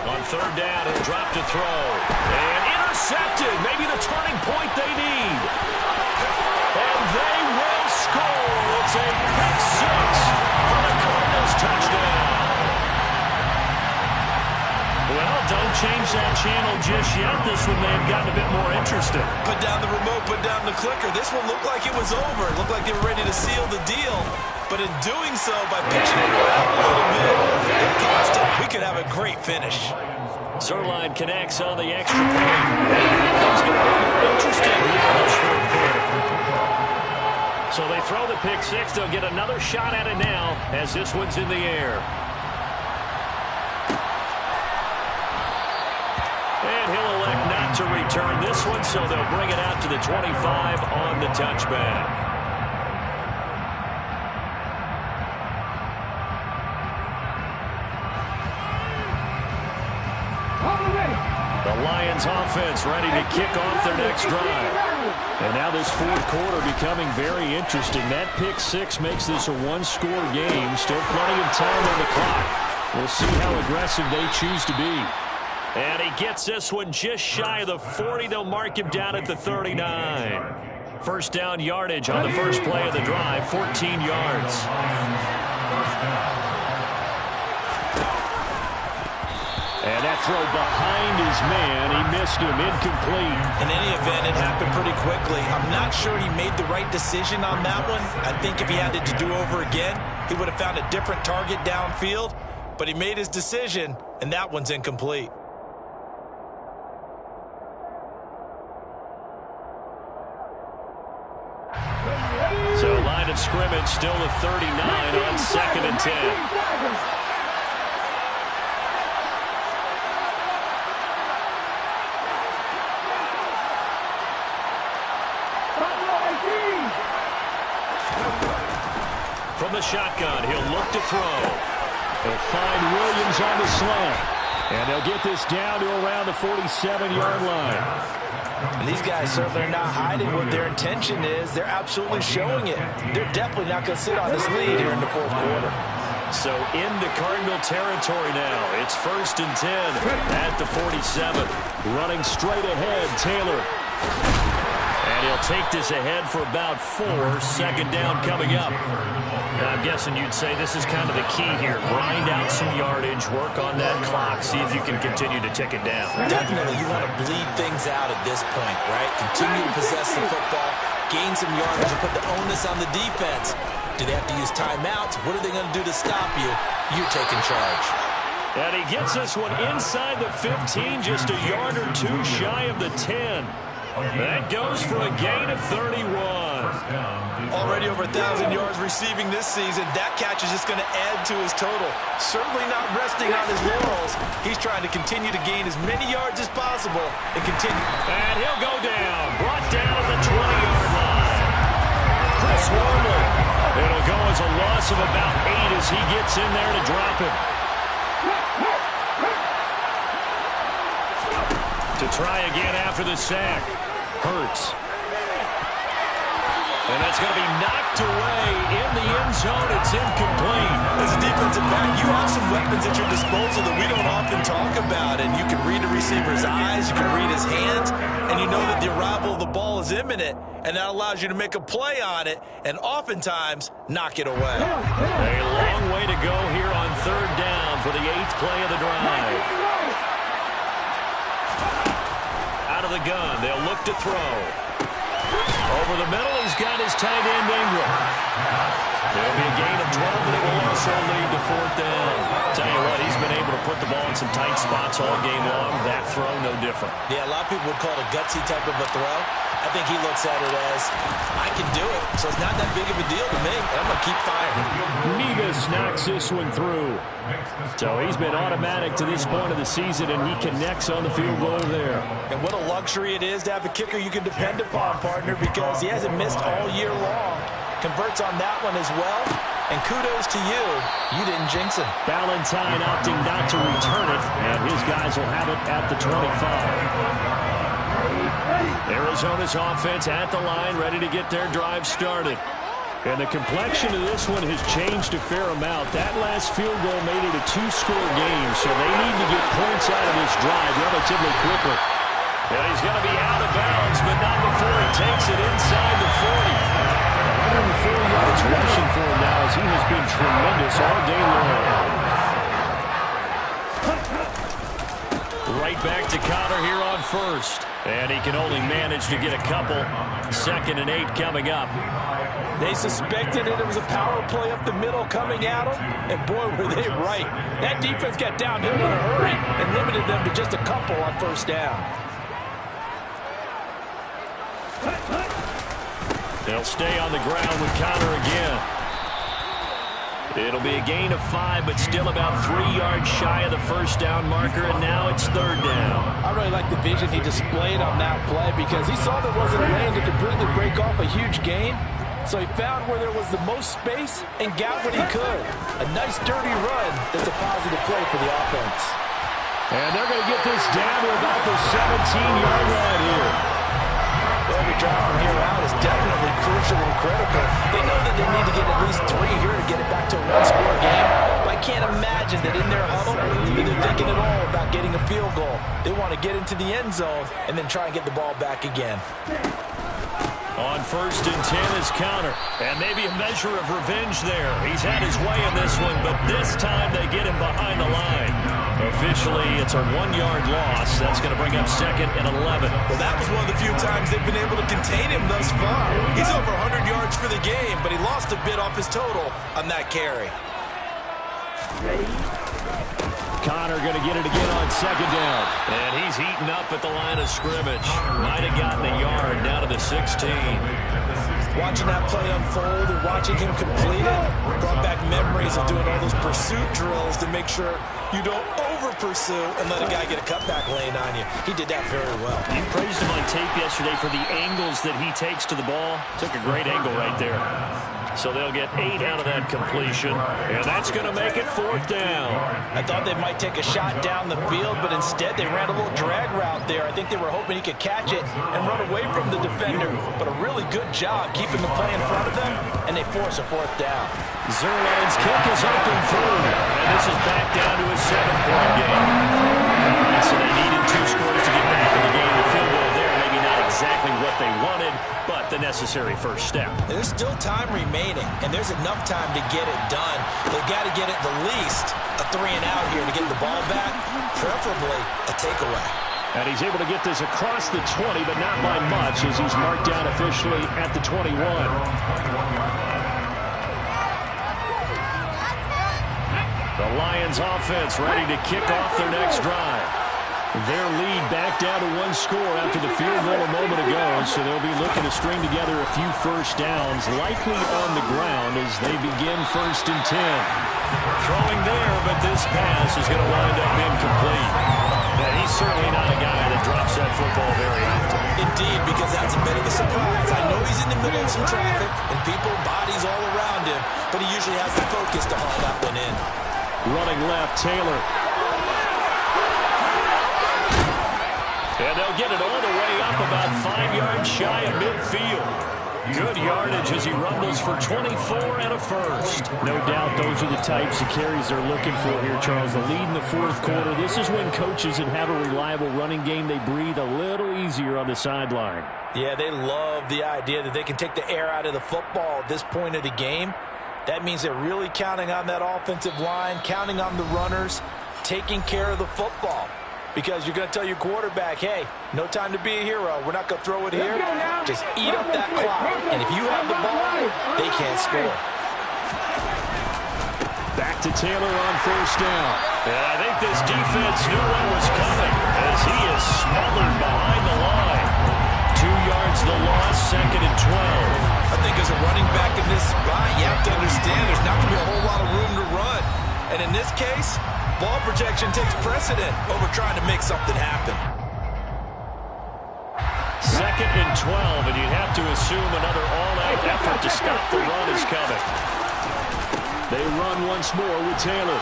On third down, he'll drop to throw. And intercepted. Maybe the turning point they need. And they will score. It's a pick 6 for the Cardinals touchdown. Well, don't change that channel just yet. This one may have gotten a bit more interesting. Put down the remote, put down the clicker. This one looked like it was over. It looked like they were ready to seal the deal. But in doing so, by pitching it around a little bit, it cost him. We could have a great finish. Zuerlein connects on the extra point. It's going to be more interesting here in this fourth quarter. So they throw the pick 6. They'll get another shot at it now as this one's in the air. And he'll elect not to return this one, so they'll bring it out to the 25 on the touchback. The Lions offense ready to kick off their next drive. And now this fourth quarter becoming very interesting. That pick 6 makes this a one-score game. Still plenty of time on the clock. We'll see how aggressive they choose to be. And he gets this one just shy of the 40. They'll mark him down at the 39. First down yardage on the first play of the drive, 14 yards. And that throw behind his man, he missed him, incomplete. In any event, it happened pretty quickly. I'm not sure he made the right decision on that one. I think if he had it to do over again, he would have found a different target downfield. But he made his decision, and that one's incomplete. So line of scrimmage still at 39 on 2nd and 10. From the shotgun, he'll look to throw. He'll find Williams on the slant. And they'll get this down to around the 47-yard line. And these guys certainly are not hiding what their intention is. They're absolutely showing it. They're definitely not going to sit on this lead here in the fourth quarter. So into Cardinal territory now. It's 1st and 10 at the 47. Running straight ahead, Taylor. And he'll take this ahead for about 4. Second down coming up. Now, I'm guessing you'd say this is kind of the key here. Grind out some yardage, work on that clock, see if you can continue to tick it down. Definitely, you want to bleed things out at this point, right? Continue to possess the football, gain some yardage, and put the onus on the defense. Do they have to use timeouts? What are they going to do to stop you? You're taking charge. And he gets this one inside the 15, just a yard or 2 shy of the 10. That goes for a gain of 31. Already over 1,000 yards receiving this season. That catch is just going to add to his total. Certainly not resting on his laurels. He's trying to continue to gain as many yards as possible and continue. And he'll go down. Brought down at the 20-yard line. Chris Wormley. It'll go as a loss of about 8 as he gets in there to drop him. To try again after the sack. Hurts. And that's going to be knocked away in the end zone. It's incomplete. As a defensive back, you have some weapons at your disposal that we don't often talk about. And you can read a receiver's eyes, you can read his hands, and you know that the arrival of the ball is imminent. And that allows you to make a play on it and oftentimes knock it away. A long way to go here on third down for the 8th play of the drive. Out of the gun, they'll look to throw. Over the middle, he's got his tight end Ingram. There'll be a gain of 12, but it will also lead to 4th down. Tell you what, he's been able to put the ball in some tight spots all game long. That throw, no different. Yeah, a lot of people would call it a gutsy type of a throw. I think he looks at it as, I can do it, so it's not that big of a deal to me, and I'm going to keep firing. Nevis knocks this one through. So he's been automatic to this point of the season, and he connects on the field goal there. And what a luxury it is to have a kicker you can depend upon, partner, because he hasn't missed all year long. Converts on that one as well. And kudos to you. You didn't jinx him. Valentine opting not to return it, and his guys will have it at the 25. Arizona's offense at the line, ready to get their drive started. And the complexion of this one has changed a fair amount. That last field goal made it a two-score game, so they need to get points out of this drive relatively quickly. And he's going to be out of bounds, but not before he takes it inside the 40. 104 yards rushing for him now as he has been tremendous all day long. Right back to Conner here on first. And he can only manage to get a couple. 2nd and 8 coming up. They suspected it was a power play up the middle coming at them, and boy, were they right. That defense got downhill in a hurry and limited them to just a couple on first down. They'll stay on the ground with Conner again. It'll be a gain of 5, but still about 3 yards shy of the first down marker, and now it's 3rd down. I really like the vision he displayed on that play because he saw there wasn't a lane to completely break off a huge gain. So he found where there was the most space and got what he could. A nice dirty run that's a positive play for the offense. And they're going to get this down to about the 17-yard line here. Well, the drive from here out is definitely crucial and critical. They know that they need to get at least 3 here to get it back to a one-score game. But I can't imagine that in their huddle that they're thinking at all about getting a field goal. They want to get into the end zone and then try and get the ball back again. On 1st and 10 is Conner. And maybe a measure of revenge there. He's had his way in this one, but this time they get him behind the line. Officially, it's a 1-yard loss. That's going to bring up 2nd and 11. Well, that was one of the few times they've been able to contain him thus far. He's over 100 yards for the game, but he lost a bit off his total on that carry. Conner going to get it again on 2nd down. And he's heating up at the line of scrimmage. Might have gotten a yard down to the 16. Watching that play unfold and watching him complete it brought back memories of doing all those pursuit drills to make sure you don't over-pursue and let a guy get a cutback lane on you. He did that very well. You praised him on tape yesterday for the angles that he takes to the ball. Took a great angle right there. So they'll get 8 out of that completion, and that's going to make it 4th down. I thought they might take a shot down the field, but instead they ran a little drag route there. I think they were hoping he could catch it and run away from the defender, but a really good job keeping the play in front of them, and they force a 4th down. Zuerlein's kick is open through, and this is back down to a 7-point game. So they needed 2 scores to get back in the game. The field goal there, maybe not exactly what they wanted, but the necessary first step. There's still time remaining, and there's enough time to get it done. They've got to get at the least a 3-and-out here to get the ball back, preferably a takeaway. And he's able to get this across the 20, but not by much, as he's marked down officially at the 21. The Lions offense ready to kick off their next drive. Their lead back down to 1 score after the field goal a moment ago, so they'll be looking to string together a few first downs, likely on the ground as they begin 1st and 10. Throwing there, but this pass is going to wind up incomplete. And he's certainly not a guy that drops that football very often. Indeed, because that's a bit of a surprise. I know he's in the middle of some traffic and people, bodies all around him, but he usually has the focus to haul that one in. Running left, Taylor. And they'll get it all the way up about 5 yards shy of midfield. Good yardage as he rumbles for 24 and a first. No doubt those are the types of carries they're looking for here, Charles. The lead in the 4th quarter. This is when coaches that have a reliable running game, they breathe a little easier on the sideline. Yeah, they love the idea that they can take the air out of the football at this point of the game. That means they're really counting on that offensive line, counting on the runners, taking care of the football. Because you're going to tell your quarterback, hey, no time to be a hero. We're not going to throw it here. Just eat up that clock. And if you have the ball, they can't score. Back to Taylor on 1st down. And I think this defense knew what was coming as he is smothered behind the line. 2 yards the loss, 2nd and 12. I think as a running back in this spot, you have to understand there's not going to be a whole lot of room to run. And in this case, ball protection takes precedent over trying to make something happen. 2nd and 12, and you have to assume another all-out effort to stop the run is coming. They run once more with Taylor.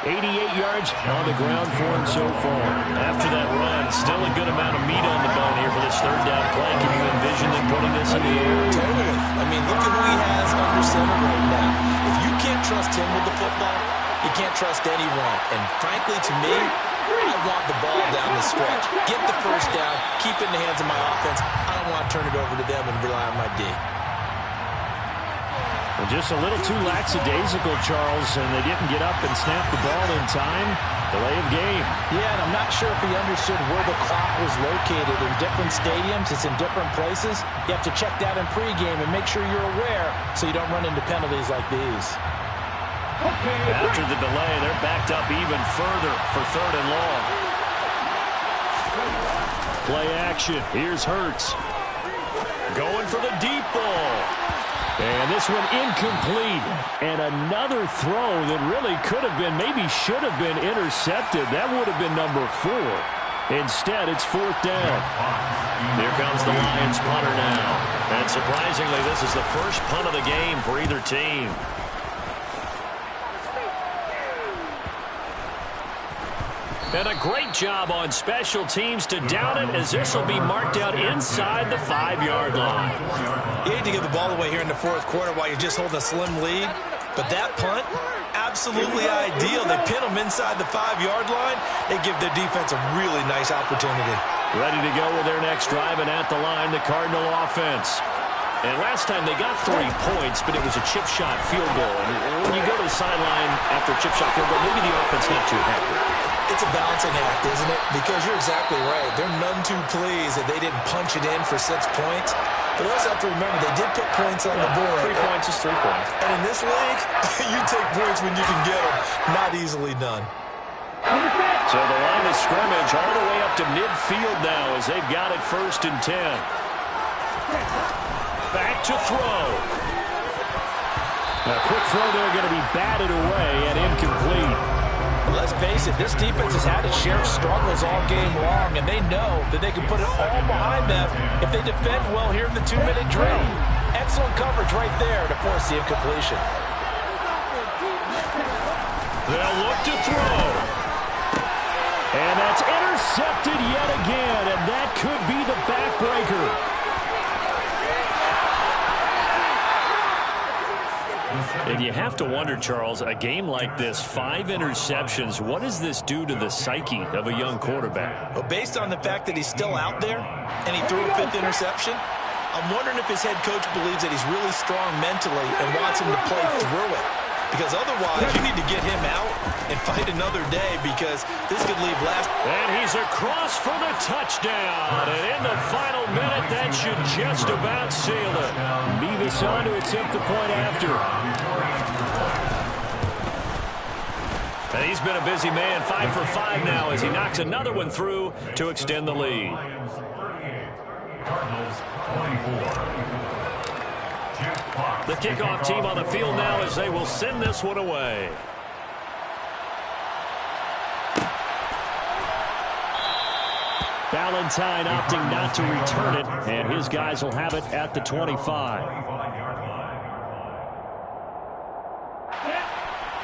88 yards on the ground for him so far. After that run, still a good amount of meat on the bone here for this third down play. Can you envision them putting this in the air? Totally. I mean, look at who he has under center right now. If you can't trust him with the football, you can't trust anyone. And frankly, to me, I want the ball down the stretch. Get the first down, keep it in the hands of my offense. I don't want to turn it over to them and rely on my D. Well, just a little too lackadaisical, Charles, and they didn't get up and snap the ball in time. Delay of game. Yeah, and I'm not sure if he understood where the clock was located. In different stadiums, it's in different places. You have to check that in pregame and make sure you're aware so you don't run into penalties like these. After the delay, they're backed up even further for third and long. Play action. Here's Hurts. Going for the deep ball. And this one incomplete. And another throw that really could have been, maybe should have been intercepted. That would have been number 4. Instead, it's fourth down. Here comes the Lions punter now. And surprisingly, this is the first punt of the game for either team. And a great job on special teams to down it, as this will be marked out inside the 5-yard line. You hate to give the ball away here in the fourth quarter while you're just holding a slim lead. But that punt, absolutely ideal. They pin them inside the 5-yard line. They give their defense a really nice opportunity. Ready to go with their next drive, and at the line, the Cardinal offense. And last time they got 3 points, but it was a chip shot field goal. And when you go to the sideline after a chip shot field goal, maybe the offense not too happy. It's a balancing act, isn't it? Because you're exactly right. They're none too pleased that they didn't punch it in for 6 points. But also have to remember, they did put points on the board. 3 points is 3 points. And in this league, you take points when you can get them. Not easily done. So the line of scrimmage all the way up to midfield now as they've got it 1st and 10. Back to throw. A quick throw there going to be batted away and incomplete. Let's face it, this defense has had its share of struggles all game long, and they know that they can put it all behind them if they defend well here in the 2-minute drill. Excellent coverage right there to force the incompletion. They'll look to throw. And that's intercepted yet again, and that could be the backbreaker. And you have to wonder, Charles, a game like this, 5 interceptions, what does this do to the psyche of a young quarterback? Well, based on the fact that he's still out there and he threw a 5th interception, I'm wondering if his head coach believes that he's really strong mentally and wants him to play through it. Because otherwise, you need to get him out and fight another day, because this could leave last. And he's across for the touchdown. And in the final minute, that should just about seal it. Beavis on to attempt the point after. And he's been a busy man, 5 for 5 now as he knocks another one through to extend the lead. Cardinals 24. The kickoff team on the field now as they will send this one away. Valentine opting not to return it, and his guys will have it at the 25.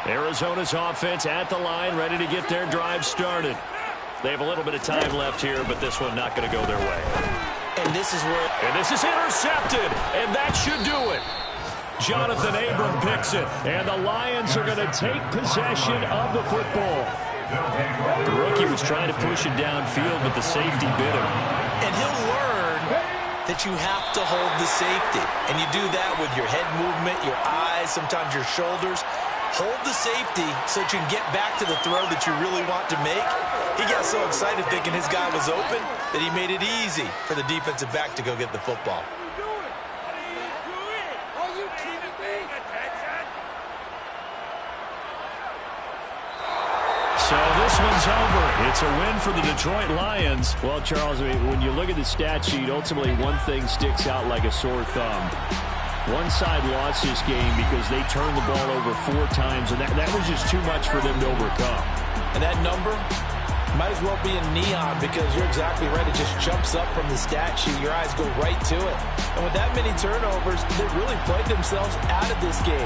Arizona's offense at the line, ready to get their drive started. They have a little bit of time left here, but this one not going to go their way. And this is intercepted, and that should do it. Jonathan Abram picks it, and the Lions are going to take possession of the football. The rookie was trying to push it downfield, but the safety bit him. And he'll learn that you have to hold the safety. And you do that with your head movement, your eyes, sometimes your shoulders. Hold the safety so that you can get back to the throw that you really want to make. He got so excited thinking his guy was open that he made it easy for the defensive back to go get the football. So this one's over. It's a win for the Detroit Lions. Well, Charles, when you look at the stat sheet, ultimately one thing sticks out like a sore thumb. One side lost this game because they turned the ball over 4 times, and that was just too much for them to overcome. And that number might as well be in neon, because you're exactly right. It just jumps up from the stat sheet. Your eyes go right to it. And with that many turnovers, they really played themselves out of this game.